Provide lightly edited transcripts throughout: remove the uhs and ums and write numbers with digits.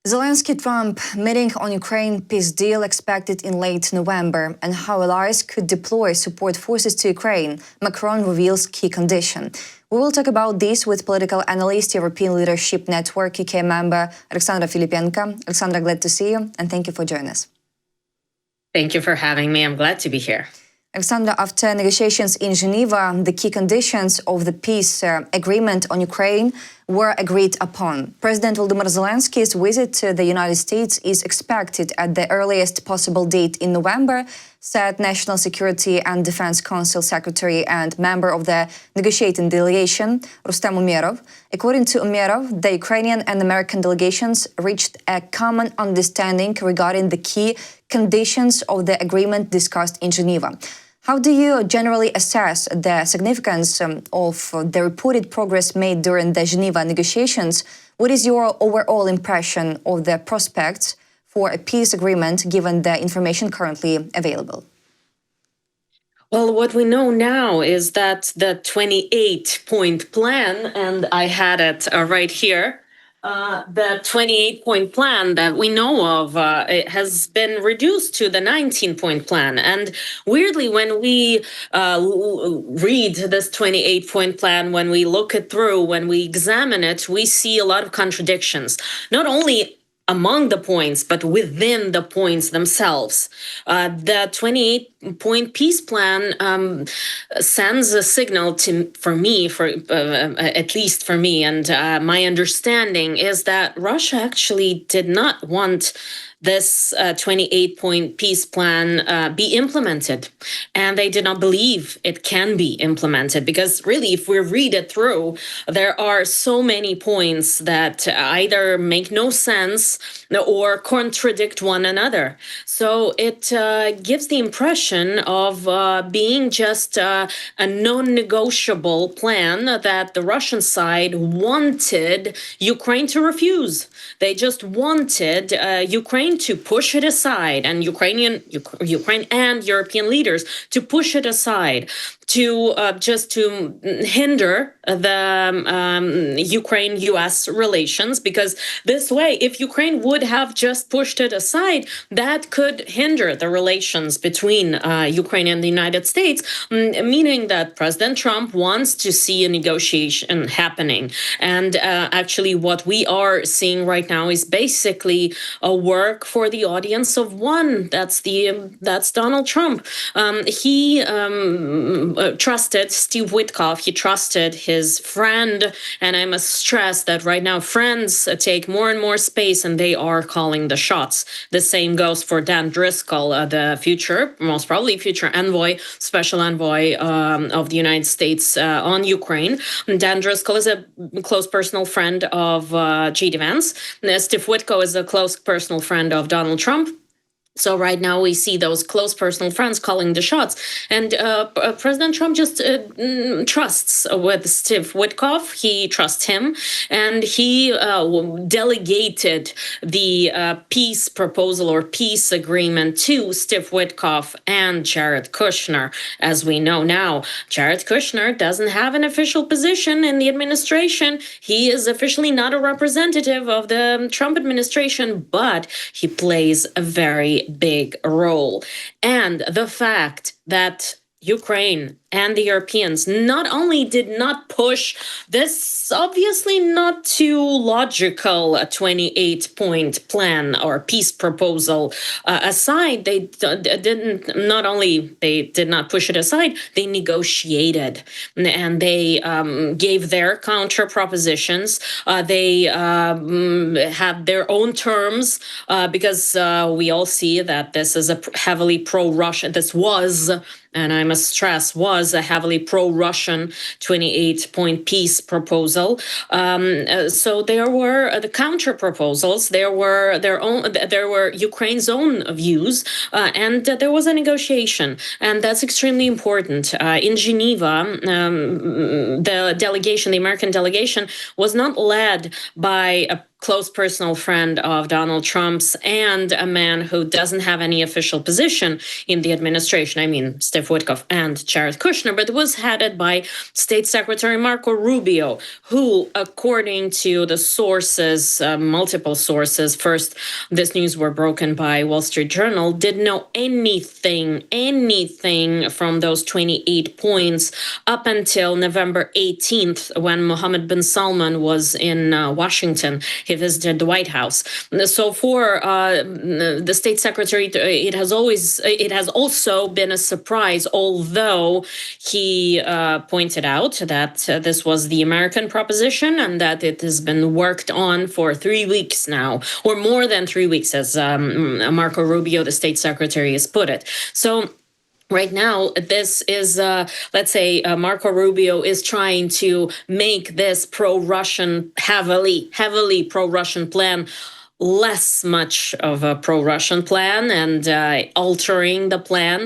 Zelensky Trump meeting on Ukraine peace deal expected in late November, and how allies could deploy support forces to Ukraine. Macron reveals key condition. We will talk about this with political analyst, European Leadership Network UK member Alexandra Filippenko. Alexandra, glad to see you, and thank you for joining us. Thank you for having me. I'm glad to be here. Alexandra, after negotiations in Geneva, the key conditions of the peace agreement on Ukraine were agreed upon. President Volodymyr Zelensky's visit to the United States is expected at the earliest possible date in November, said National Security and Defense Council Secretary and member of the negotiating delegation, Rustem Umerov. According to Umerov, the Ukrainian and American delegations reached a common understanding regarding the key conditions of the agreement discussed in Geneva. How do you generally assess the significance of the reported progress made during the Geneva negotiations? What is your overall impression of the prospects for a peace agreement given the information currently available? Well, what we know now is that the 28-point plan, and I had it right here, the 28-point plan that we know of it has been reduced to the 19-point plan. And weirdly, when we read this 28-point plan, when we look it through, when we examine it, we see a lot of contradictions, not only among the points, but within the points themselves. The 28-point peace plan sends a signal for me, at least for me, and my understanding is that Russia actually did not want this 28-point peace plan be implemented. And they did not believe it can be implemented because really, if we read it through, there are so many points that either make no sense or contradict one another. So it gives the impression of being just a non-negotiable plan that the Russian side wanted Ukraine to refuse. They just wanted Ukraine to push it aside, and Ukraine and European leaders to push it aside, to just to hinder the Ukraine-US relations, because this way, if Ukraine would have just pushed it aside, that could hinder the relations between Ukraine and the United States, meaning that President Trump wants to see a negotiation happening. And actually what we are seeing right now is basically a work for the audience of one. That's Donald Trump. He trusted Steve Witkoff. He trusted his friend. And I must stress that right now friends take more and more space and they are calling the shots. The same goes for Dan Driscoll, the most probably future envoy, special envoy of the United States on Ukraine. Dan Driscoll is a close personal friend of J.D. Vance. Steve Witkoff is a close personal friend of Donald Trump. So right now we see those close personal friends calling the shots. And President Trump just trusts with Steve Witkoff. He trusts him. And he delegated the peace proposal or peace agreement to Steve Witkoff and Jared Kushner. As we know now, Jared Kushner doesn't have an official position in the administration. He is officially not a representative of the Trump administration, but he plays a very big role. And the fact that Ukraine and the Europeans not only did not push this obviously not too logical 28-point plan or peace proposal aside, they did not push it aside, they negotiated and they gave their counter propositions. They had their own terms because we all see that this is a heavily pro-Russian, and I must stress, was a heavily pro-Russian 28-point peace proposal. So there were the counter proposals. There were Ukraine's own views, and there was a negotiation, and that's extremely important. In Geneva, the American delegation, was not led by a close personal friend of Donald Trump's and a man who doesn't have any official position in the administration. I mean, Steve Witkoff and Jared Kushner, but was headed by State Secretary Marco Rubio, who, according to the sources, multiple sources, first this news were broken by Wall Street Journal, didn't know anything from those 28 points up until November 18th, when Mohammed bin Salman was in Washington. He visited the White House. So for the state secretary, it has also been a surprise, although he pointed out that this was the American proposition and that it has been worked on for 3 weeks now, or more than 3 weeks, as Marco Rubio, the state secretary, has put it. So right now, this is, let's say, Marco Rubio is trying to make this pro-Russian, heavily pro-Russian plan less much of a pro-Russian plan, and altering the plan.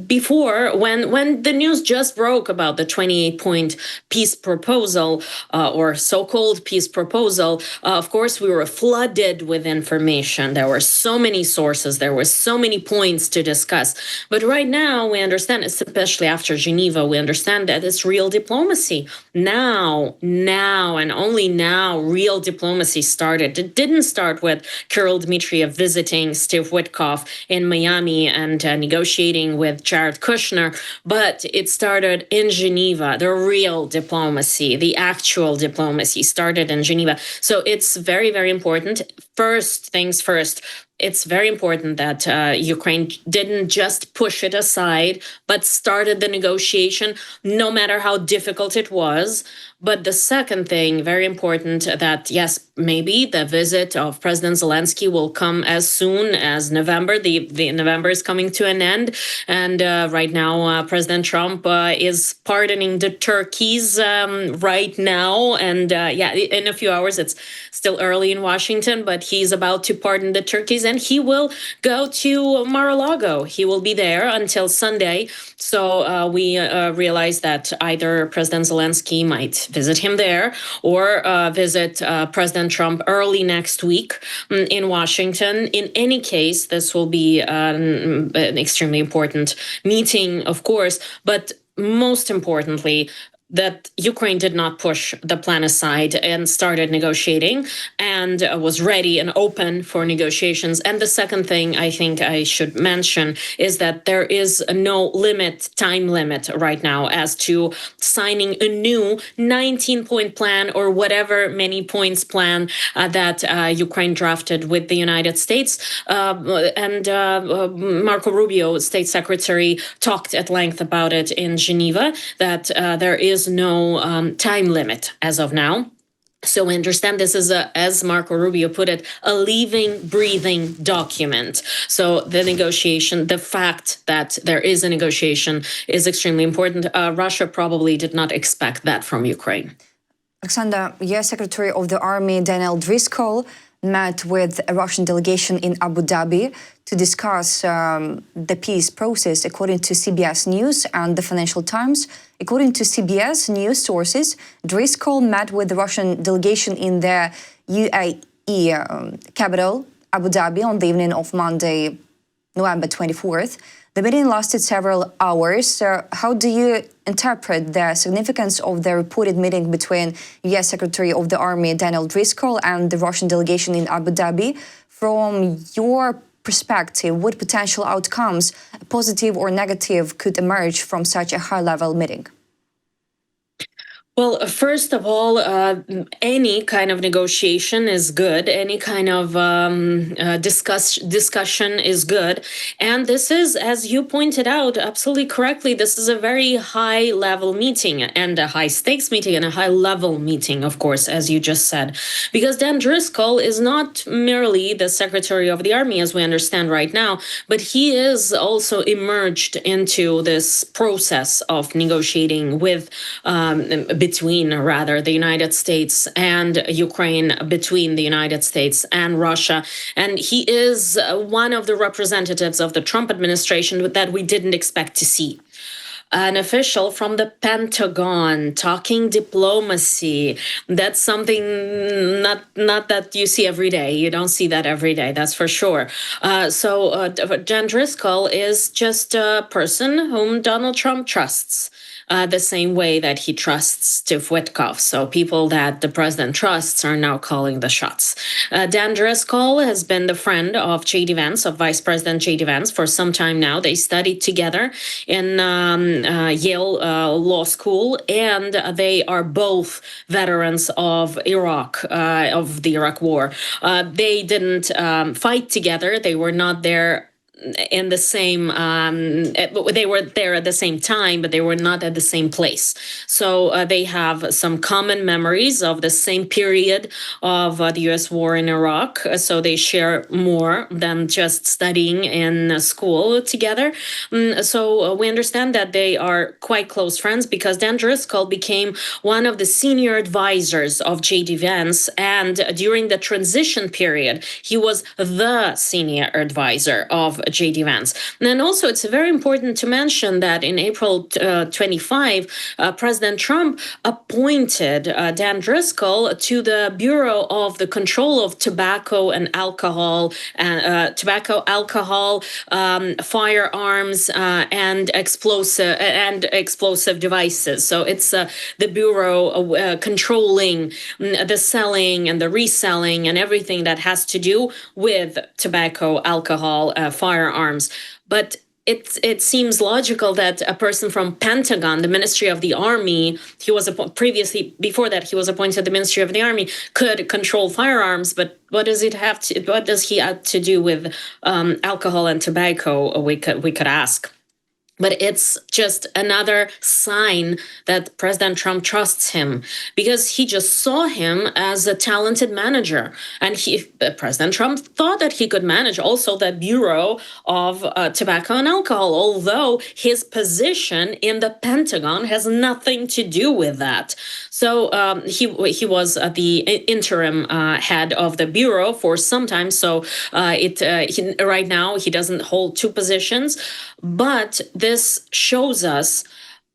Before, when the news just broke about the 28-point peace proposal, or so-called peace proposal, of course, we were flooded with information. There were so many sources. There were so many points to discuss. But right now, we understand, especially after Geneva, we understand that it's real diplomacy. Now, and only now, real diplomacy started. It didn't start with Kirill Dmitriev visiting Steve Witkoff in Miami and negotiating with Jared Kushner, but it started in Geneva. The real diplomacy, the actual diplomacy started in Geneva. So it's very, very important. First things first, it's very important that Ukraine didn't just push it aside, but started the negotiation, no matter how difficult it was. But the second thing, very important, that yes, maybe the visit of President Zelenskyy will come as soon as November. The November is coming to an end. And right now, President Trump is pardoning the turkeys right now. And in a few hours, it's still early in Washington, but he's about to pardon the turkeys. And he will go to Mar-a-Lago. He will be there until Sunday. So we realize that either President Zelenskyy might visit him there or visit President Trump early next week in Washington. In any case, this will be an extremely important meeting, of course, but most importantly, that Ukraine did not push the plan aside and started negotiating and was ready and open for negotiations. And the second thing I think I should mention is that there is no time limit right now as to signing a new 19-point plan or whatever many points plan that Ukraine drafted with the United States. And Marco Rubio, State Secretary, talked at length about it in Geneva, that there is no time limit as of now. So we understand this is, as Marco Rubio put it, a living, breathing document. So the negotiation, the fact that there is a negotiation is extremely important. Russia probably did not expect that from Ukraine. Alexandra, U.S. Secretary of the Army Daniel Driscoll met with a Russian delegation in Abu Dhabi to discuss the peace process, according to CBS News and the Financial Times. According to CBS News sources, Driscoll met with the Russian delegation in the UAE capital, Abu Dhabi, on the evening of Monday, November 24th. The meeting lasted several hours. How do you interpret the significance of the reported meeting between U.S. Secretary of the Army Daniel Driscoll and the Russian delegation in Abu Dhabi? From your perspective, what potential outcomes, positive or negative, could emerge from such a high-level meeting? Well, first of all, any kind of negotiation is good. Any kind of discussion is good. And this is, as you pointed out absolutely correctly, this is a very high-level meeting and a high-stakes meeting and a high-level meeting, of course, as you just said. Because Dan Driscoll is not merely the Secretary of the Army, as we understand right now, but he is also emerged into this process of negotiating with between the United States and Ukraine, between the United States and Russia. And he is one of the representatives of the Trump administration that we didn't expect to see. an official from the Pentagon talking diplomacy. That's something not that you see every day. You don't see that every day, that's for sure. Jan Driscoll is just a person whom Donald Trump trusts. The same way that he trusts Steve Witkoff. So people that the president trusts are now calling the shots. Dan Driscoll has been the friend of J.D. Vance, of Vice President J.D. Vance, for some time now. They studied together in Yale Law School, and they are both veterans of Iraq, of the Iraq War. They didn't fight together. They were not there in the same they were there at the same time, but they were not at the same place. So they have some common memories of the same period of the US war in Iraq. So they share more than just studying in school together. So we understand that they are quite close friends, because Dan Driscoll became one of the senior advisors of J.D. Vance, and during the transition period he was the senior advisor of J.D. Vance. And also, it's very important to mention that in April 25, President Trump appointed Dan Driscoll to the Bureau of the Control of Tobacco and Alcohol, firearms, and explosive devices. So it's the bureau controlling the selling and the reselling and everything that has to do with tobacco, alcohol, firearms. But it seems logical that a person from Pentagon, the Ministry of the Army, he was previously, before that, he was appointed to the Ministry of the Army, could control firearms. But what does he have to do with alcohol and tobacco? We could ask. But it's just another sign that President Trump trusts him, because he just saw him as a talented manager. And President Trump thought that he could manage also the Bureau of Tobacco and Alcohol, although his position in the Pentagon has nothing to do with that. So he was the interim head of the Bureau for some time. So right now he doesn't hold two positions, but this shows us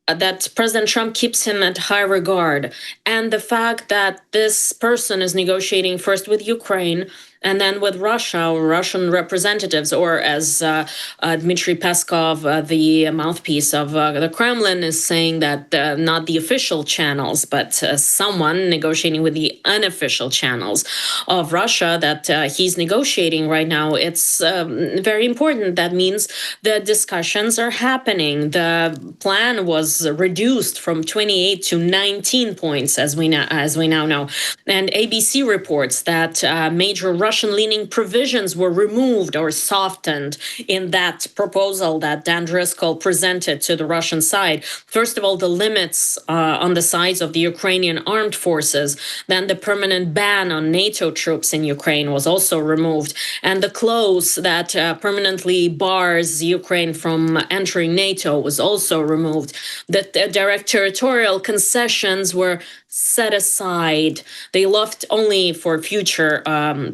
that President Trump keeps him at high regard. And the fact that this person is negotiating first with Ukraine and then with Russia, or Russian representatives, or as Dmitry Peskov, the mouthpiece of the Kremlin, is saying that not the official channels, but someone negotiating with the unofficial channels of Russia, that he's negotiating right now. It's very important. That means the discussions are happening. The plan was reduced from 28 to 19 points, as we now know. And ABC reports that major Russian-leaning provisions were removed or softened in that proposal that Dan Driscoll presented to the Russian side. First of all, the limits on the size of the Ukrainian armed forces. Then the permanent ban on NATO troops in Ukraine was also removed. And the clause that permanently bars Ukraine from entering NATO was also removed. The direct territorial concessions were set aside. They left only for future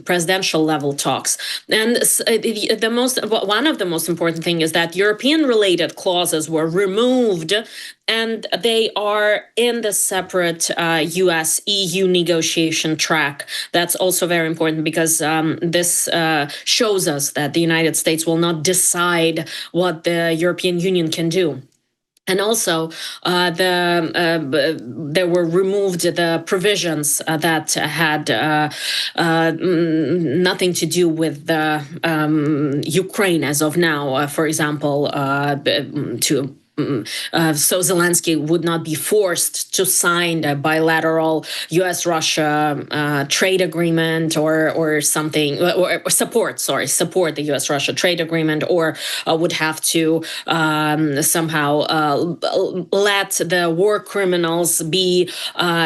presidential level talks. And one of the most important thing is that European related clauses were removed, and they are in the separate US-EU negotiation track. That's also very important, because this shows us that the United States will not decide what the European Union can do. And also, there were removed the provisions that had nothing to do with the Ukraine as of now. For example, so Zelenskyy would not be forced to sign a bilateral U.S.-Russia trade agreement or something, or support the U.S.-Russia trade agreement, or would have to somehow let the war criminals be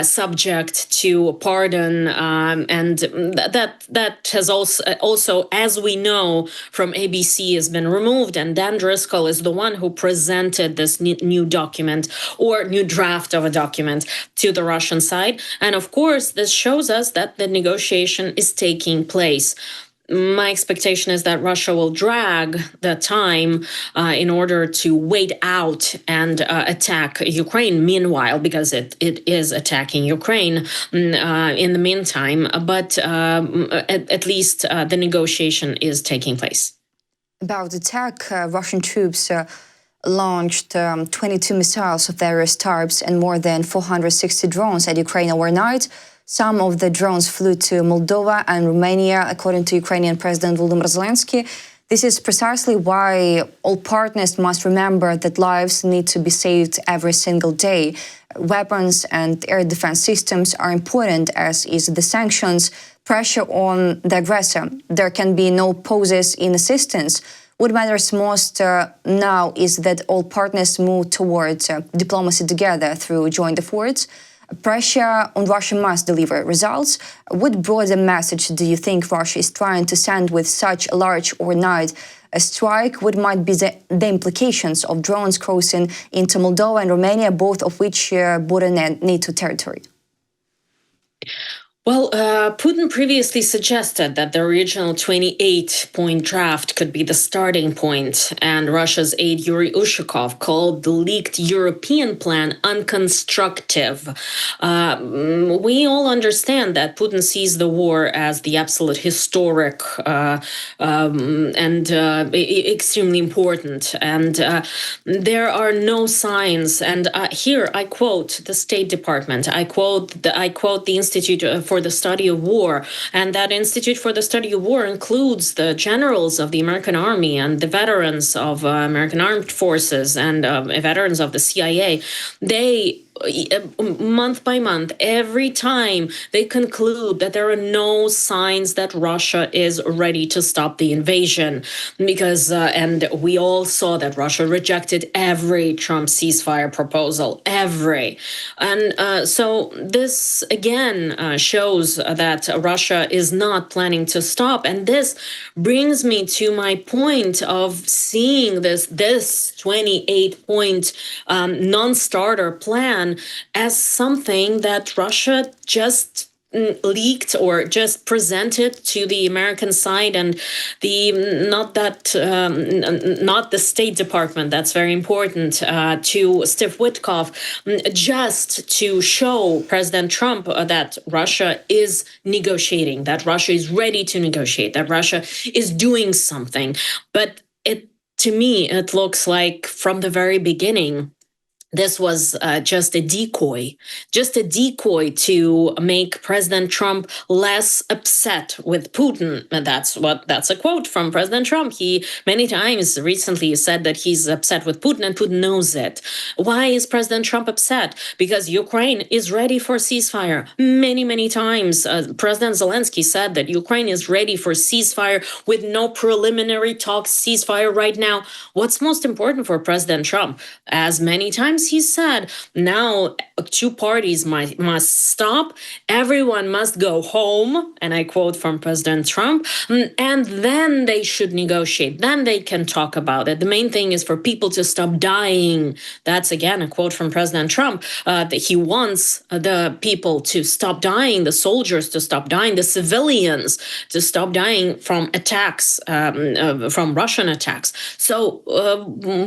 subject to pardon, and that has also, as we know from ABC, has been removed. And Dan Driscoll is the one who presented this new document, or new draft of a document, to the Russian side. And of course, this shows us that the negotiation is taking place. my expectation is that Russia will drag the time in order to wait out and attack Ukraine meanwhile, because it is attacking Ukraine in the meantime. But at least the negotiation is taking place. About the attack, Russian troops launched 22 missiles of various types and more than 460 drones at Ukraine overnight. Some of the drones flew to Moldova and Romania, according to Ukrainian President Volodymyr Zelenskyy. This is precisely why all partners must remember that lives need to be saved every single day. Weapons and air defense systems are important, as is the sanctions, pressure on the aggressor. There can be no pauses in assistance. What matters most now is that all partners move towards diplomacy together through joint efforts. Pressure on Russia must deliver results. What broader message do you think Russia is trying to send with such a large overnight strike? What might be the implications of drones crossing into Moldova and Romania, both of which border NATO territory? Well, Putin previously suggested that the original 28-point draft could be the starting point, and Russia's aide Yuri Ushakov called the leaked European plan unconstructive. We all understand that Putin sees the war as the absolute historic and extremely important, and there are no signs. And here I quote the State Department. I quote the Institute for the Study of War, and that Institute for the Study of War includes the generals of the American Army and the veterans of American Armed Forces and veterans of the CIA. They month by month, every time they conclude that there are no signs that Russia is ready to stop the invasion, because and we all saw that Russia rejected every Trump ceasefire proposal, every. And so this again shows that Russia is not planning to stop. And this brings me to my point of seeing this 28-point non-starter plan as something that Russia just leaked or just presented to the American side, and not the State Department. That's very important, to Steve Witkoff, just to show President Trump that Russia is negotiating, that Russia is ready to negotiate, that Russia is doing something. But to me, it looks like from the very beginning, this was just a decoy to make President Trump less upset with Putin. And that's a quote from President Trump. He many times recently said that he's upset with Putin, and Putin knows it. Why is President Trump upset? Because Ukraine is ready for ceasefire. Many times, President Zelenskyy said that Ukraine is ready for ceasefire with no preliminary talks, ceasefire right now. What's most important for President Trump? As many times he said, now two parties must stop, everyone must go home, and I quote from President Trump, and then they should negotiate, then they can talk about it. The main thing is for people to stop dying. That's again a quote from President Trump, that he wants the people to stop dying, the soldiers to stop dying, the civilians to stop dying from attacks, from Russian attacks. So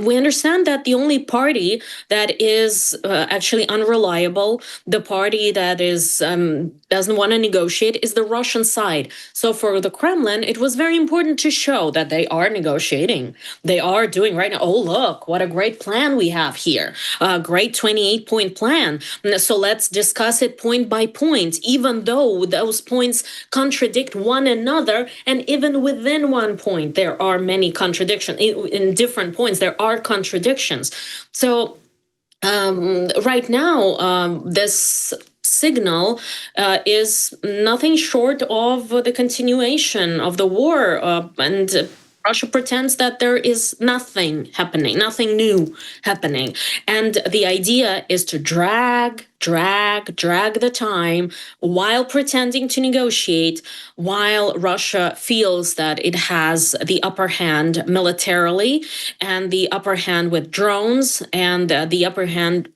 we understand that the only party that is actually unreliable, the party that is doesn't want to negotiate, is the Russian side. So for the Kremlin, it was very important to show that they are negotiating. They are doing right now. Oh, look, what a great plan we have here. A great 28-point plan. So let's discuss it point by point, even though those points contradict one another. And even within one point, there are many contradictions. In different points, there are contradictions. So right now, this signal is nothing short of the continuation of the war, and Russia pretends that there is nothing happening, nothing new happening. And the idea is to drag the time while pretending to negotiate, while Russia feels that it has the upper hand militarily and the upper hand with drones and the upper hand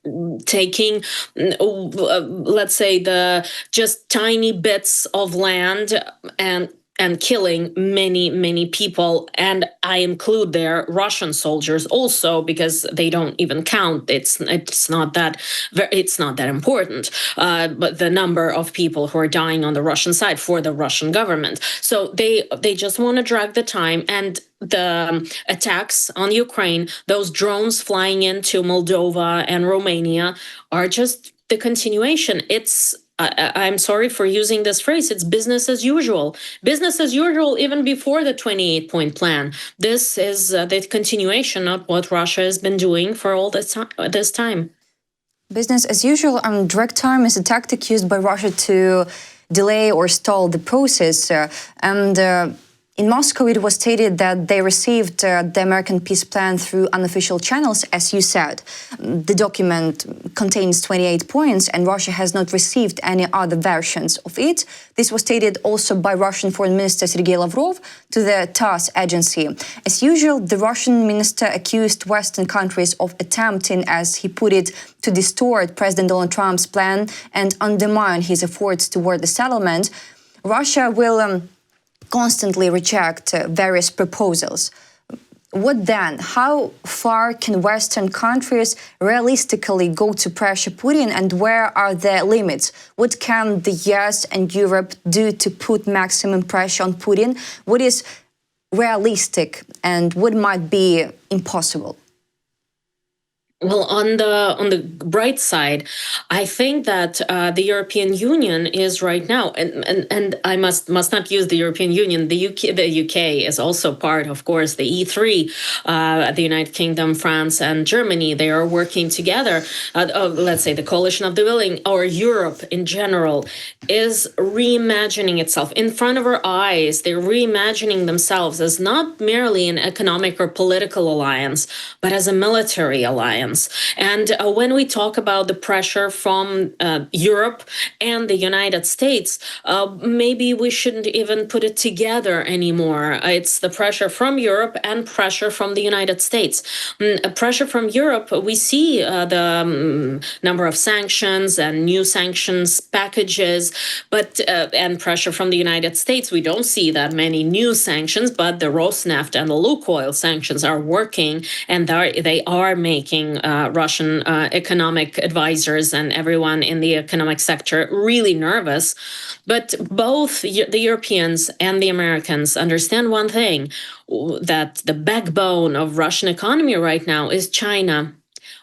taking, let's say, the just tiny bits of land and and killing many people, and I include there Russian soldiers also, because they don't even count. It's not that important, but the number of people who are dying on the Russian side for the Russian government. So they just want to drag the time, and the attacks on Ukraine, those drones flying into Moldova and Romania, are just the continuation. It's I'm sorry for using this phrase, it's business as usual. Business as usual even before the 28-point plan. This is the continuation of what Russia has been doing for all this time. Business as usual and drag time is a tactic used by Russia to delay or stall the process. In Moscow, it was stated that they received the American peace plan through unofficial channels, as you said. The document contains 28 points, and Russia has not received any other versions of it. This was stated also by Russian Foreign Minister Sergei Lavrov to the TASS agency. As usual, the Russian minister accused Western countries of attempting, as he put it, to distort President Donald Trump's plan and undermine his efforts toward the settlement. Russia will constantly reject various proposals. What then? How far can Western countries realistically go to pressure Putin, and where are the limits? What can the US and Europe do to put maximum pressure on Putin? What is realistic and what might be impossible? Well, on the bright side, I think that the European Union is right now, and I must not use the European Union. The UK is also part, of course, the E3, the United Kingdom, France, and Germany. They are working together. Let's say the coalition of the willing, or Europe in general, is reimagining itself in front of our eyes. They're reimagining themselves as not merely an economic or political alliance, but as a military alliance. And when we talk about the pressure from Europe and the United States, maybe we shouldn't even put it together anymore. It's the pressure from Europe and pressure from the United States. Pressure from Europe, we see the number of sanctions and new sanctions packages, but and pressure from the United States, we don't see that many new sanctions, but the Rosneft and the Lukoil sanctions are working, and they are making Russian economic advisors and everyone in the economic sector really nervous. But both the Europeans and the Americans understand one thing, that the backbone of Russian economy right now is China.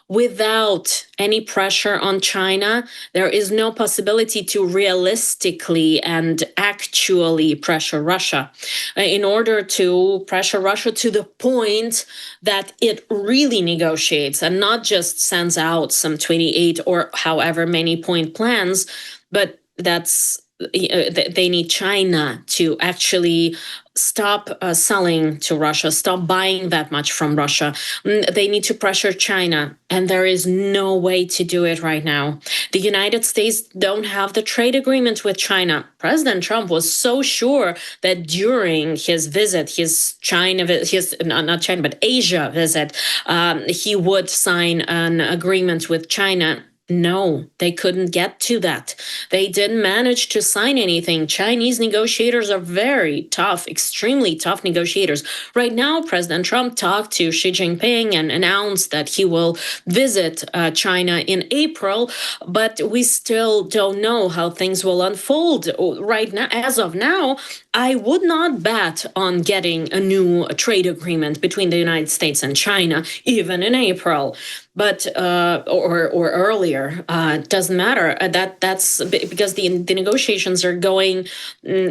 Without any pressure on China, there is no possibility to realistically and actually pressure Russia. In order to pressure Russia to the point that it really negotiates and not just sends out some 28 or however many point plans, but they need China to actually stop selling to Russia, stop buying that much from Russia. They need to pressure China, and there is no way to do it right now. The United States don't have the trade agreement with China. President Trump was so sure that during his visit, not China, but Asia visit, he would sign an agreement with China. No, they couldn't get to that. They didn't manage to sign anything. Chinese negotiators are very tough, extremely tough negotiators. Right now, President Trump talked to Xi Jinping and announced that he will visit China in April, but we still don't know how things will unfold. Right now, as of now, I would not bet on getting a new trade agreement between the United States and China, even in April. But or earlier, doesn't matter. That's because the negotiations are going,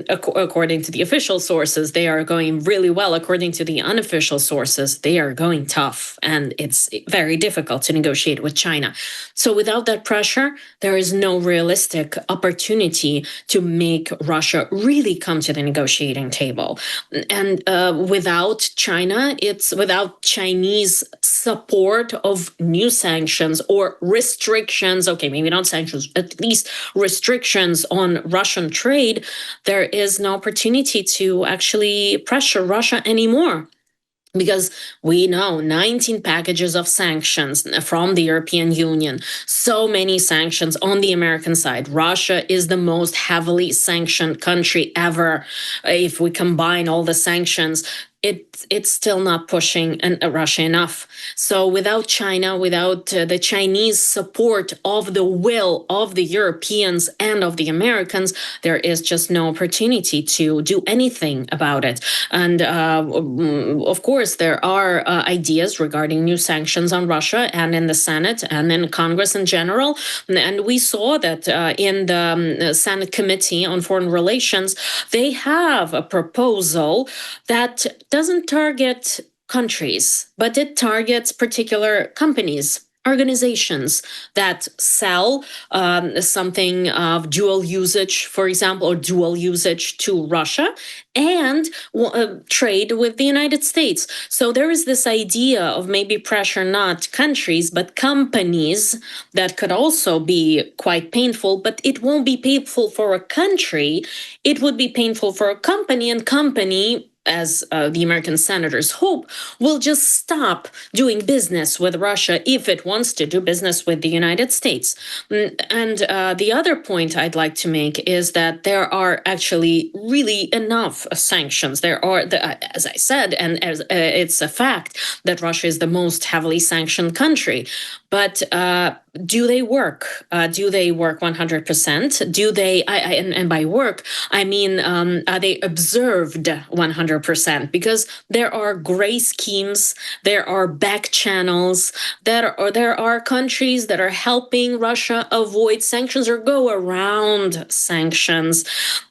according to the official sources, they are going really well. According to the unofficial sources, they are going tough, and it's very difficult to negotiate with China. So without that pressure, there is no realistic opportunity to make Russia really come to the negotiating table. And without China, it's without Chinese support of new sanctions or restrictions, okay, maybe not sanctions, at least restrictions on Russian trade, there is no opportunity to actually pressure Russia anymore. Because we know 19 packages of sanctions from the European Union, so many sanctions on the American side. Russia is the most heavily sanctioned country ever. If we combine all the sanctions, it's still not pushing Russia enough. So without China, without the Chinese support of the will of the Europeans and of the Americans, there is just no opportunity to do anything about it. And of course, there are ideas regarding new sanctions on Russia and in the Senate and in Congress in general. And we saw that in the Senate Committee on Foreign Relations, they have a proposal that doesn't target countries, but it targets particular companies, organizations that sell something of dual usage, for example, or dual usage to Russia, and trade with the United States. So there is this idea of maybe pressure not countries, but companies that could also be quite painful, but it won't be painful for a country. It would be painful for a company, and company, as the American senators hope, will just stop doing business with Russia if it wants to do business with the United States. And the other point I'd like to make is that there are actually really enough sanctions. There are, as I said, and as it's a fact that Russia is the most heavily sanctioned country. But do they work? Do they work 100%? Do they, and by work, I mean, are they observed 100%? Because there are gray schemes, there are back channels, there are countries that are helping Russia avoid sanctions or go around sanctions.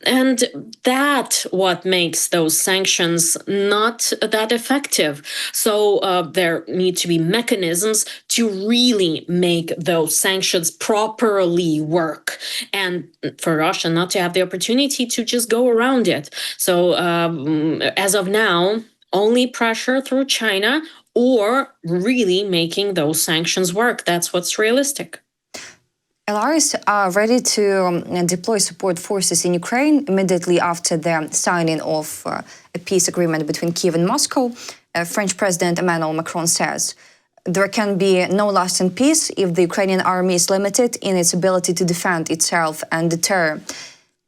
And that what makes those sanctions not that effective. So there need to be mechanisms to really make those sanctions properly work, and for Russia not to have the opportunity to just go around it. So as of now, only pressure through China or really making those sanctions work. That's what's realistic. Belarus are ready to deploy support forces in Ukraine immediately after the signing of a peace agreement between Kyiv and Moscow. French President Emmanuel Macron says there can be no lasting peace if the Ukrainian army is limited in its ability to defend itself and deter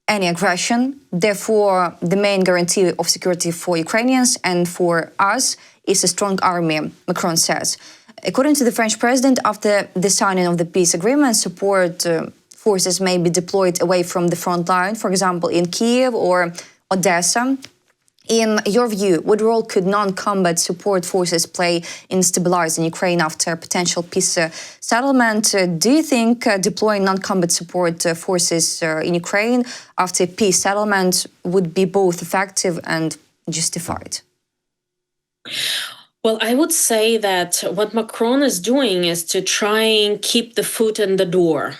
any aggression. Therefore, the main guarantee of security for Ukrainians and for us is a strong army, Macron says. According to the French president, after the signing of the peace agreement, support forces may be deployed away from the front line, for example, in Kyiv or Odessa. In your view, what role could non-combat support forces play in stabilizing Ukraine after a potential peace settlement? Do you think deploying non-combat support forces in Ukraine after a peace settlement would be both effective and justified? Well, I would say that what Macron is doing is to try and keep the foot in the door.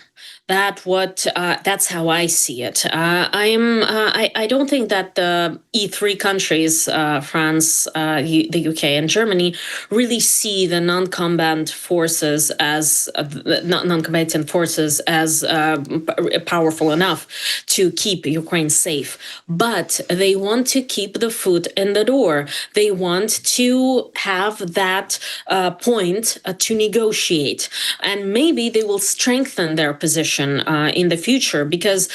That's how I see it. I don't think that the E3 countries, France, the UK, and Germany, really see the non-combatant forces as powerful enough to keep Ukraine safe. But they want to keep the foot in the door. They want to have that point to negotiate, and maybe they will strengthen their position in the future, because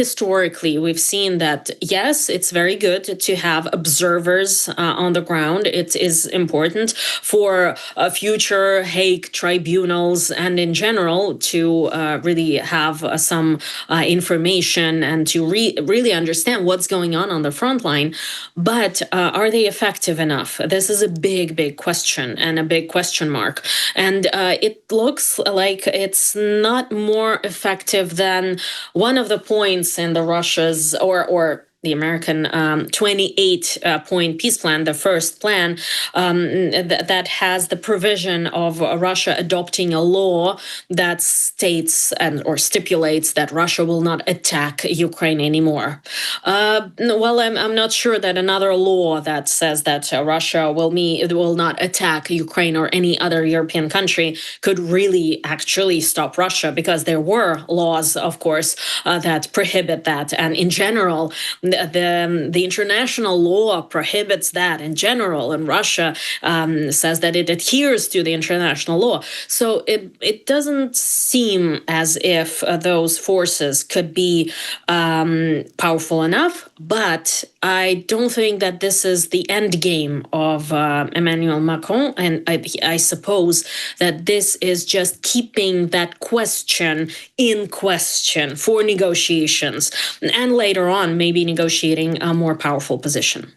historically we've seen that, yes, it's very good to have observers on the ground. It is important for future Hague tribunals and in general to really have some information and to really understand what's going on the front line. But are they effective enough? This is a big question and a big question mark. And it looks like it's not more effective than one of the points in the Russia's or the American 28-point peace plan, the first plan, that has the provision of Russia adopting a law that states or stipulates that Russia will not attack Ukraine anymore. Well, I'm not sure that another law that says that Russia will not attack Ukraine or any other European country could really actually stop Russia, because there were laws, of course, that prohibit that. And in general, the international law prohibits that in general, and Russia says that it adheres to the international law. So it doesn't seem as if those forces could be powerful enough, but I don't think that this is the end game of Emmanuel Macron, and I suppose that this is just keeping that question in question for negotiations, and later on maybe negotiating a more powerful position.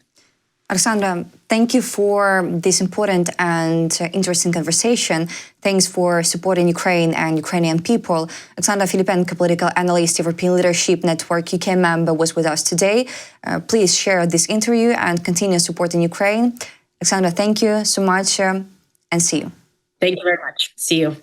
Alexandra, thank you for this important and interesting conversation. Thanks for supporting Ukraine and Ukrainian people. Alexandra Filippenko, political analyst, European Leadership Network UK member, was with us today. Please share this interview and continue supporting Ukraine. Alexandra, thank you so much and see you. Thank you very much. See you.